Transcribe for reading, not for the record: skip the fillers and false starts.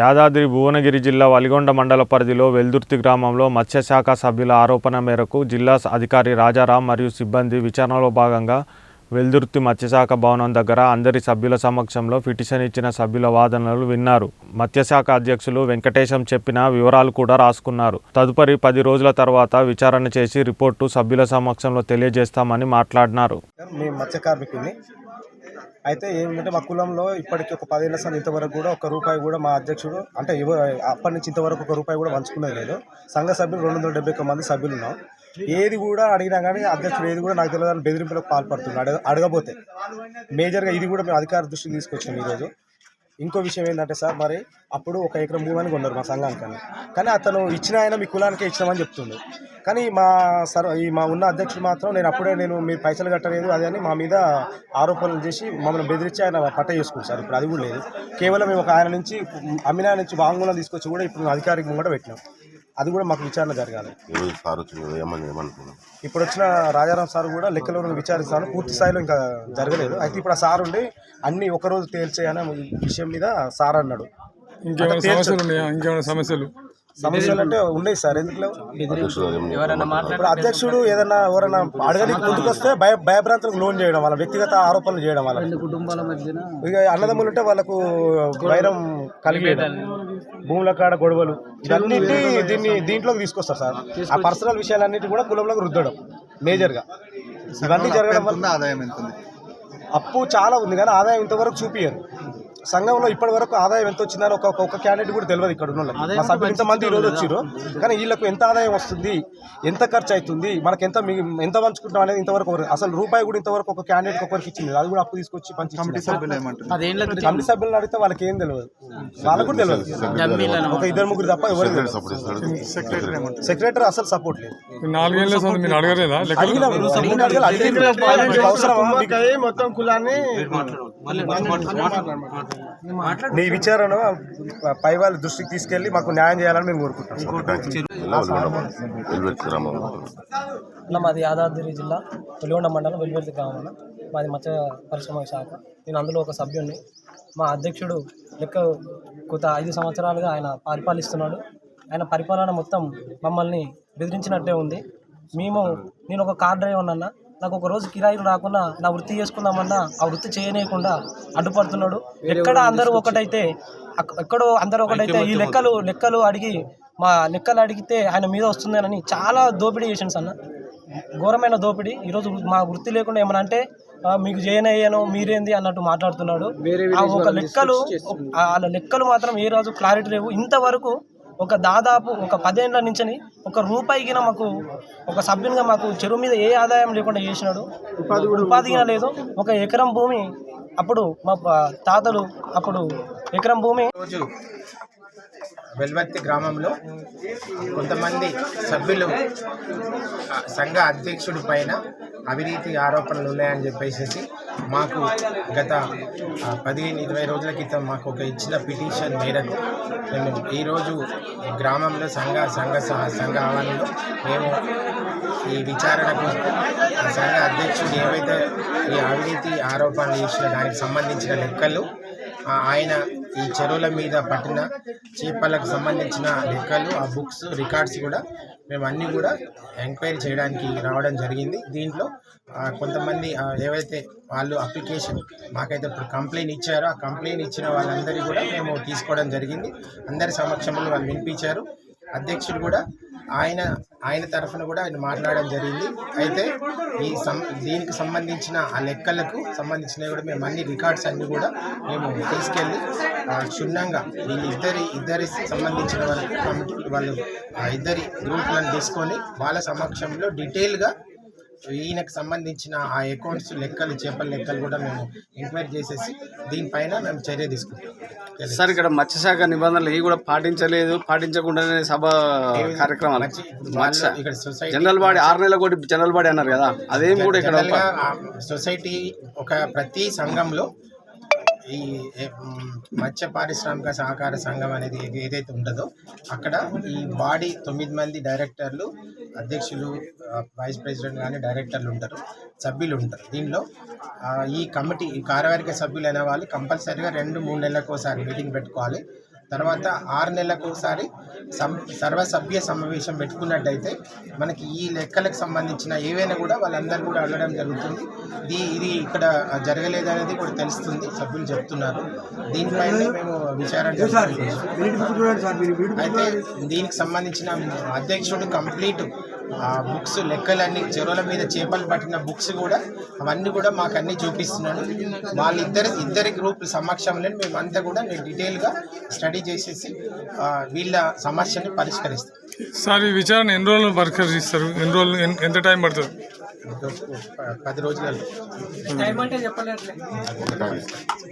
యాదాద్రి భువనగిరి జిల్లా వలిగొండ మండల పరిధిలో వెల్దుర్తి గ్రామంలో మత్స్యశాఖ సభ్యుల ఆరోపణ మేరకు జిల్లా అధికారి రాజారాం మరియు సిబ్బంది విచారణలో భాగంగా వెల్దుర్తి మత్స్యశాఖ భవనం దగ్గర అందరి సభ్యుల సమక్షంలో పిటిషన్ ఇచ్చిన సభ్యుల వాదనలు విన్నారు. మత్స్యశాఖ అధ్యక్షులు వెంకటేశం చెప్పిన వివరాలు కూడా రాసుకున్నారు. తదుపరి 10 రోజుల తర్వాత విచారణ చేసి రిపోర్టు సభ్యుల సమక్షంలో తెలియజేస్తామని మాట్లాడినారు. అయితే ఏంటంటే మా కులంలో ఇప్పటికీ ఒక 10 ఏళ్ల సార్ ఇంతవరకు కూడా ఒక్క రూపాయి కూడా మా అధ్యక్షుడు అంటే అప్పటి నుంచి ఇంతవరకు ఒక రూపాయి కూడా పంచుకునేది లేదు. సంఘ సభ్యులు 271 మంది సభ్యులు ఉన్నాం. ఏది కూడా అడిగినా కానీ అధ్యక్షుడు ఏది కూడా నాకు తెలియదని బెదిరింపులకు పాల్పడుతున్నాడు. అడగబోతే మేజర్గా ఇది కూడా మేము అధికార దృష్టికి తీసుకొచ్చాము ఈరోజు. ఇంకో విషయం ఏంటంటే సార్, మరి అప్పుడు 1 ఎకరం భూమి అని కొన్నారు మా సంఘానికి, కానీ అతను ఇచ్చిన ఆయన మీ కులానికే ఇచ్చినామని చెప్తుంది. కానీ మా ఉన్న అధ్యక్షుడు మాత్రం నేను మీరు పైసలు కట్టలేదు అది అని మా మీద ఆరోపణలు చేసి మమ్మల్ని బెదిరించి ఆయన పట్ట చేసుకుంటారు సార్. ఇప్పుడు అది కూడా లేదు. కేవలం మేము ఒక ఆయన నుంచి అమినా నుంచి వాంగ్మూలం తీసుకొచ్చి కూడా ఇప్పుడు అధికారికంగా కూడా పెట్టినాం. అది కూడా మాకు విచారణ జరగాలి. ఇప్పుడు వచ్చిన రాజారాం సార్ కూడా లెక్కలో విచారిస్తాను, పూర్తి స్థాయిలో ఇంకా జరగలేదు. అయితే ఇప్పుడు ఆ సార్ ఉండి అన్ని ఒకరోజు తేల్చేయనే విషయం మీద సార్ అన్నాడు. ఇంకేమైనా సమస్యలు అంటే ఉన్నాయి సార్. ఎందుకు ఇప్పుడు అధ్యక్షుడు ఏదన్నా ఎవరైనా అడగడానికి ముందుకు వస్తే భయభ్రాంతులకు లోన్ చేయడం వల్ల, వ్యక్తిగత ఆరోపణలు చేయడం వల్ల, ఇక అన్నదమ్ములు ఉంటే వాళ్ళకు వైరం కలిగేయడం, భూముల కాడ గొడవలు, ఇవన్నిటి దీంట్లోకి తీసుకొస్తారు సార్. ఆ పర్సనల్ విషయాలన్నిటి కూడా కులంలోకి రుద్దడం మేజర్గా. ఇవన్నీ జరగడం వల్ల ఆదాయం ఎంత ఉంది? అప్పు చాలా ఉంది కానీ ఆదాయం ఇంతవరకు చూపించారు. సంఘంలో ఇప్పటి వరకు ఆదాయం ఎంత వచ్చిందని ఒక్క క్యాండిడేట్ కూడా తెలియదు. ఇక్కడ ఉన్న మా సభ్యులు ఇంతమంది ఈరోజు వచ్చారు, కానీ వీళ్ళకు ఎంత ఆదాయం వస్తుంది, ఎంత ఖర్చు అవుతుంది, మనకి ఎంత పంచుకుంటాం అనేది ఇంతవరకు అసలు రూపాయి కూడా ఇంతవరకు ఒక క్యాండిడేట్ ఒకరికి ఇచ్చింది. అది కూడా అప్పు తీసుకొచ్చి పంచి కమిటీ సభ్యులను అడిగితే వాళ్ళకి ఏం తెలియదు, వాళ్ళకు కూడా తెలియదు. ఒక 2-3 తప్ప ఎవరు సెక్రటరీ అసలు సపోర్ట్ లేదు. మొత్తం కులాన్ని మీ విచారణ పై వాళ్ళ దృష్టికి తీసుకెళ్లి మాకు న్యాయం చేయాలని మేము కోరుకుంటాం. మాది యాదాద్రి జిల్లా వెలిగొండ మండలం వెల్లువర్తి గ్రామం. మాది మత్స్య పరిశ్రమ శాఖ. నేను అందులో ఒక సభ్యుడిని. మా అధ్యక్షుడు గత 5 సంవత్సరాలుగా ఆయన పరిపాలిస్తున్నాడు. ఆయన పరిపాలన మొత్తం మమ్మల్ని బెదిరించినట్టే ఉంది. నేను ఒక కార్ డ్రైవర్ అన్న, నాకు ఒక రోజు కిరాయిలు రాకుండా నా వృత్తి చేసుకుందామన్నా ఆ వృత్తి చేయనీయకుండా అడ్డుపడుతున్నాడు. ఎక్కడో అందరూ ఒకటైతే ఈ లెక్కలు అడిగితే ఆయన మీద వస్తుందని చాలా దోపిడీ చేసిండు అన్న. ఘోరమైన దోపిడీ. ఈరోజు మా వృత్తి లేకుండా ఏమన్నా అంటే మీకు చేయనయ్యాను మీరేంది అన్నట్టు మాట్లాడుతున్నాడు. వాళ్ళ లెక్కలు మాత్రం ఏ రోజు క్లారిటీ లేవు. ఇంతవరకు దాదాపు 10 ఏళ్ల నుంచి ఒక రూపాయికి మాకు ఒక సభ్యునిగా మాకు చెరువు మీద ఏ ఆదాయం లేకుండా చేసినాడు. ఉపాధిగా లేదు. 1 ఎకరం భూమి అప్పుడు మా తాతలు ఎకరం భూమి. వెల్వర్తి గ్రామంలో కొంతమంది సభ్యులు సంఘ అధ్యక్షుడి పైన అవినీతి ఆరోపణలు ఉన్నాయని చెప్పేసి మాకు గత 15-20 రోజుల క్రితం మాకు ఇచ్చిన పిటిషన్ మేరకు మేము ఈరోజు గ్రామంలో సంఘ ఆవరణలో మేము ఈ విచారణకు సంఘ అధ్యక్షుడు ఏవైతే ఈ అవినీతి ఆరోపణలు చేసిన దానికి సంబంధించిన లెక్కలు, ఆయన ఈ చెరువుల మీద పట్టిన చేపలకు సంబంధించిన లెక్కలు, ఆ బుక్స్ రికార్డ్స్ కూడా మేము అన్నీ కూడా ఎంక్వైరీ చేయడానికి రావడం జరిగింది. దీంట్లో కొంతమంది ఏవైతే వాళ్ళు అప్లికేషన్ మాకైతే ఇప్పుడు కంప్లైంట్ ఇచ్చారో ఆ కంప్లైంట్ ఇచ్చిన వాళ్ళందరినీ కూడా మేము తీసుకోవడం జరిగింది. అందరి సమక్షంలో వాళ్ళు వినిపించారు. అధ్యక్షుడు కూడా ఆయన తరఫున కూడా ఆయన మాట్లాడడం జరిగింది. అయితే దీనికి సంబంధించిన ఆ లెక్కలకు సంబంధించినవి కూడా మేము అన్ని రికార్డ్స్ అన్నీ కూడా మేము తీసుకెళ్ళి క్షుణ్ణంగా ఇద్దరి సంబంధించిన వరకు కమిటీ వాళ్ళు ఇద్దరి గ్రూపులను తీసుకొని వాళ్ళ సమక్షంలో డీటెయిల్గా ఈయనకు సంబంధించిన ఆ అకౌంట్స్ లెక్కలు, చేపల లెక్కలు కూడా మేము ఎంక్వైరీ చేసేసి దీనిపైన మేము చర్య తీసుకుంటాం. సార్, ఇక్కడ మత్స్యశాఖ నిబంధనలు ఇవి కూడా పాటించకుండానే సభ కార్యక్రమాలు ఇక్కడ సొసైటీ జనరల్ బాడీ 6 నెలల కోటి జనరల్ బాడీ అన్నారు కదా, అదేం కూడా ఇక్కడ సొసైటీ ప్రతి సంఘంలో ఈ మత్స్య పారిశ్రామిక సహకార సంఘం అనేది ఏదైతే ఉంటుందో అక్కడ ఈ బాడీ 9 మంది డైరెక్టర్లు, అధ్యక్షులు, వైస్ ప్రెసిడెంట్ కానీ డైరెక్టర్లు ఉంటారు, సభ్యులు ఉంటారు. దీనిలో ఈ కార్యవర్గ సభ్యులు అనే వాళ్ళు కంపల్సరీగా 2-3 నెలలకు ఒకసారి మీటింగ్ పెట్టుకోవాలి. తర్వాత 6 నెలలకు ఒకసారి సర్వసభ్య సమావేశం పెట్టుకున్నట్టయితే మనకి ఈ లెక్కలకు సంబంధించిన ఏవైనా కూడా వాళ్ళందరూ కూడా అడగడం జరుగుతుంది. ఇది ఇక్కడ జరగలేదనేది కూడా తెలుస్తుంది, సభ్యులు చెప్తున్నారు. దీనిపైన మేము విచారణ అయితే దీనికి సంబంధించిన అధ్యక్షుడు కంప్లీట్ బుక్స్ లెక్కలన్నీ చెరువుల మీద చేపలు పట్టిన బుక్స్ కూడా అవన్నీ కూడా మాకు అన్నీ చూపిస్తున్నాడు. ఇద్దరి గ్రూప్ సమక్షంలో మేమంతా కూడా నేను డీటెయిల్గా స్టడీ చేసేసి వీళ్ళ సమస్యని పరిష్కరిస్తాం. సార్ ఈ విచారణ ఎన్ని రోజులు పరిష్కరిస్తారు? ఎన్ని రోజులు ఎంత టైం పడుతుంది? 10 రోజులలో.